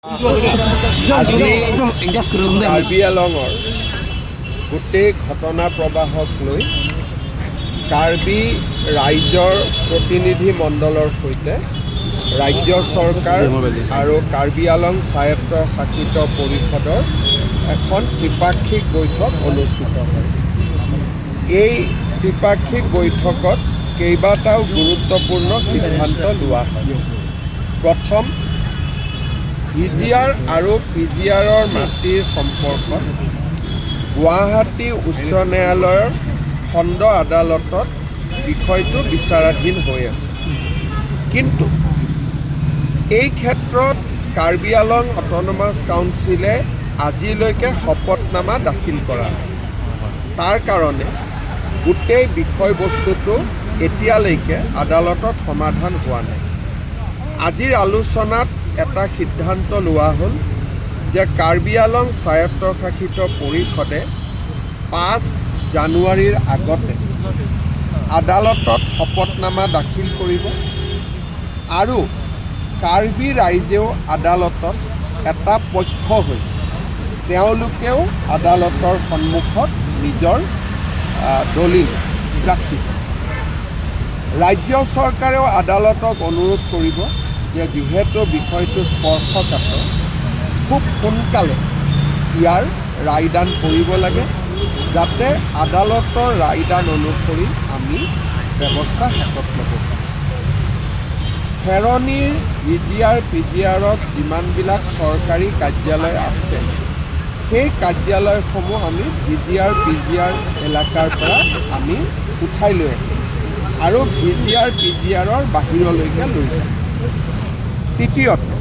কাৰ্বি আংলঙৰ গোটেই ঘটনা প্ৰবাহক লৈ কাৰ্বি ৰাইজৰ প্ৰতিনিধি মণ্ডলৰ সৈতে ৰাজ্য চৰকাৰ আৰু কাৰ্বি আংলং স্বায়ত্ত শাসিত পৰিষদৰ এখন ত্ৰিপাক্ষিক বৈঠক অনুষ্ঠিত হয়। এই ত্ৰিপাক্ষিক বৈঠকত কেইবাটাও গুৰুত্বপূৰ্ণ সিদ্ধান্ত লোৱা হয়। প্ৰথম, VGR আৰু PGRৰ মাটিৰ সম্পৰ্কত গুৱাহাটী উচ্চ ন্যায়ালয়ৰ খণ্ড আদালতত বিষয়টো বিচাৰাধীন হৈ আছে। কিন্তু এই ক্ষেত্ৰত কাৰ্বি আংলং অট'নমাছ কাউন্সিলে আজিলৈকে শপতনামা দাখিল কৰা নাই। তাৰ কাৰণে গোটেই বিষয়বস্তুটো এতিয়ালৈকে আদালতত সমাধান হোৱা নাই। আজিৰ আলোচনাত এটা সিদ্ধান্ত লোৱা হ'ল যে কাৰ্বি আংলং স্বায়ত্তশাসিত পৰিষদে 5 জানুৱাৰীৰ আগতে আদালতত শপতনামা দাখিল কৰিব আৰু কাৰ্বি ৰাইজেও আদালতত এটা পক্ষ হৈ তেওঁলোকেও আদালতৰ সন্মুখত নিজৰ দলিল ৰাখিব। ৰাজ্য চৰকাৰেও আদালতক অনুৰোধ কৰিব যে যিহেতু বিষয়টো স্পৰ্শকাতৰ, খুব সোনকালে ইয়াৰ ৰায়দান কৰিব লাগে, যাতে আদালতৰ ৰায়দান অনুসৰি আমি ব্যৱস্থা হাতত ল'ব পাৰোঁ। খেৰণিৰ VGR PGRত যিমানবিলাক চৰকাৰী কাৰ্যালয় আছে, সেই কাৰ্যালয়সমূহ আমি VGR PGR এলেকাৰ পৰা আমি উঠাই লৈ আহিম আৰু VGR PGRৰ বাহিৰলৈকে লৈ যাম। তৃতীয়তে,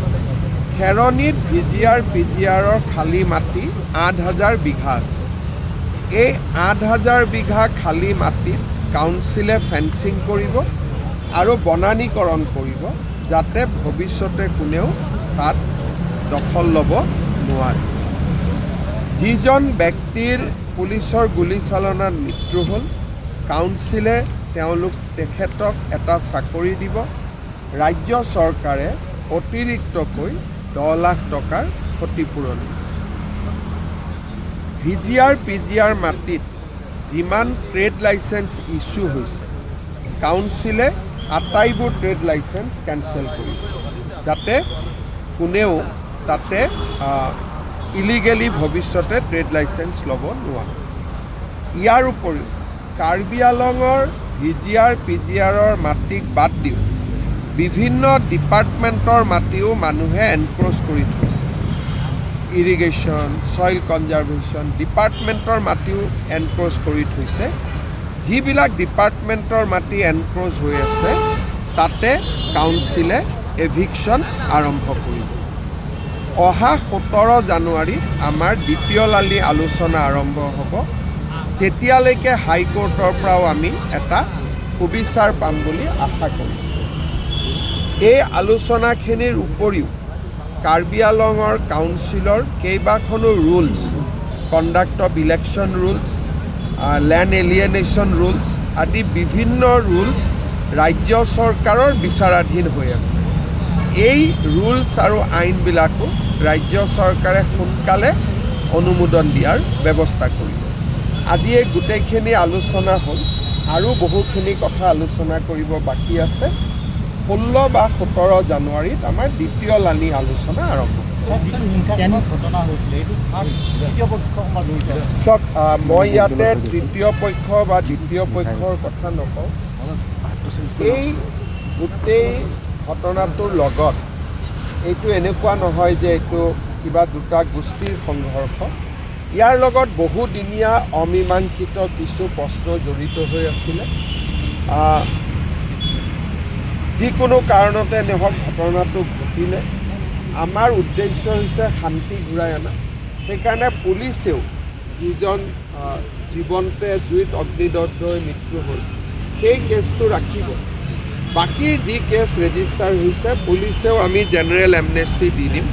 খেৰণিত VGR PGRৰ খালী মাটি 8,000 বিঘা আছে। এই 8,000 বিঘা খালী মাটিত কাউন্সিলে ফেন্সিং কৰিব আৰু বনানীকৰণ কৰিব, যাতে ভৱিষ্যতে কোনেও তাত দখল ল'ব নোৱাৰে। যিজন ব্যক্তিৰ পুলিচৰ গুলীচালনাত মৃত্যু হ'ল, কাউন্সিলে তেখেতক এটা চাকৰি দিব। ৰাজ্য চৰকাৰে অতিৰিক্তকৈ 10 লাখ টকাৰ ক্ষতিপূৰণ দিব। VGR PGR মাটিত যিমান ট্ৰেড লাইচেঞ্চ ইছ্যু হৈছে, কাউন্সিলে আটাইবোৰ ট্ৰেড লাইচেঞ্চ কেঞ্চেল কৰিব, যাতে কোনেও তাতে ইলিগেলি ভৱিষ্যতে ট্ৰেড লাইচেঞ্চ ল'ব নোৱাৰে। ইয়াৰ উপৰিও কাৰ্বি আংলঙৰ VGR PGRৰ মাটিক বাদ দিও বিভিন্ন ডিপাৰ্টমেণ্টৰ মাটিও মানুহে এনক্ৰ'চ কৰি থৈছে। ইৰিগেশ্যন, ছইল কনজাৰ্ভেশ্যন ডিপাৰ্টমেণ্টৰ মাটিও এনক্ৰ'চ কৰি থৈছে। যিবিলাক ডিপাৰ্টমেণ্টৰ মাটি এনক্ৰ'চ হৈ আছে, তাতে কাউন্সিলে এভিকশ্যন আৰম্ভ কৰিব। অহা 17 জানুৱাৰীত আমাৰ দ্বিতীয় লানি আলোচনা আৰম্ভ হ'ব। তেতিয়ালৈকে হাইকোৰ্টৰ পৰাও আমি এটা সুবিচাৰ পাম বুলি আশা কৰিছোঁ। এই আলোচনাখিনিৰ উপৰিও কাৰ্বি আংলঙৰ কাউন্সিলৰ কেইবাখনো rules, conduct of election rules, land alienation rules আদি বিভিন্ন ৰুলছ ৰাজ্য চৰকাৰৰ বিচাৰাধীন হৈ আছে। এই ৰুলছ আৰু আইনবিলাকো ৰাজ্য চৰকাৰে সোনকালে অনুমোদন দিয়াৰ ব্যৱস্থা কৰিব। আজি এই গোটেইখিনি আলোচনা হ'ল, আৰু বহুখিনি কথা আলোচনা কৰিব বাকী আছে। 16 বা 17 জানুৱাৰীত আমাৰ দ্বিতীয় লানি আলোচনা আৰম্ভ হ'ব। চাওক, মই ইয়াতে তৃতীয় পক্ষ বা দ্বিতীয় পক্ষৰ কথা নকওঁ। এই গোটেই ঘটনাটোৰ লগত এইটো এনেকুৱা নহয় যে এইটো কিবা দুটা গোষ্ঠীৰ সংঘৰ্ষ। ইয়াৰ লগত বহুদিনীয়া অমীমাংসিত কিছু প্ৰশ্ন জড়িত হৈ আছিলে। যিকোনো কাৰণতে নহওক ঘটনাটো ঘটিলে আমাৰ উদ্দেশ্য হৈছে শান্তি ঘূৰাই অনা। সেইকাৰণে পুলিচেও যিজন জীৱনতে জুইত অগ্নিদগ্ধ হৈ মৃত্যু হ'ল, সেই কেছটো ৰাখিব। বাকী যি কেছ ৰেজিষ্টাৰ হৈছে, পুলিচেও আমি জেনেৰেল এমনেষ্টি দি দিম,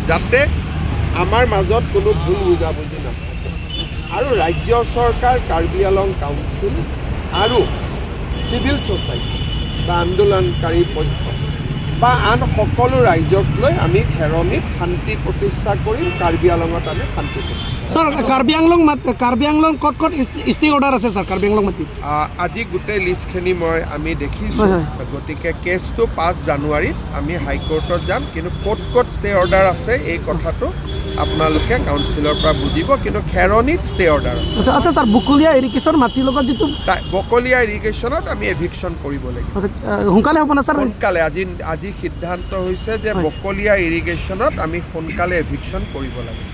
যাতে আমাৰ মাজত কোনো ভুল বুজাবুজি নাথাকে। আৰু ৰাজ্য চৰকাৰ, কাৰ্বি আংলং কাউন্সিল আৰু চিভিল ছ'চাইটি বা আন্দোলনকাৰী পক্ষ বা আন সকলো ৰাইজক লৈ আমি খেৰণীত শান্তি প্ৰতিষ্ঠা কৰিম, কাৰ্বি আংলঙত আমি শান্তি প্ৰতিষ্ঠা স্যাৰ কাৰ্বি আংলং ক'ত ষ্টে অৰ্ডাৰ আছে স্যাৰ কাৰ্বি আংলং মাটিত আজি গোটেই লিষ্টখিনি আমি দেখিছোঁ গতিকে কেছটো 5 জানুৱাৰীত আমি হাইকোৰ্টত যাম কিন্তু ক'ত ষ্টে অৰ্ডাৰ আছে এই কথাটো আপোনালোকে কাউন্সিলৰ পৰা বুজিব কিন্তু খেৰণীত ষ্টে অৰ্ডাৰ আছে আচ্ছা স্যাৰ বকলীয়া ইৰিগেশ্যন মাটিৰ লগত যিটো বকলীয়া ইৰিগেশ্যনত আমি এভিকশ্যন কৰিব লাগিব সোনকালে হ'ব না স্যাৰ সোনকালে আজি সিদ্ধান্ত হৈছে যে বকলীয়া ইৰিগেশ্যনত আমি সোনকালে এভিকশ্যন কৰিব লাগিব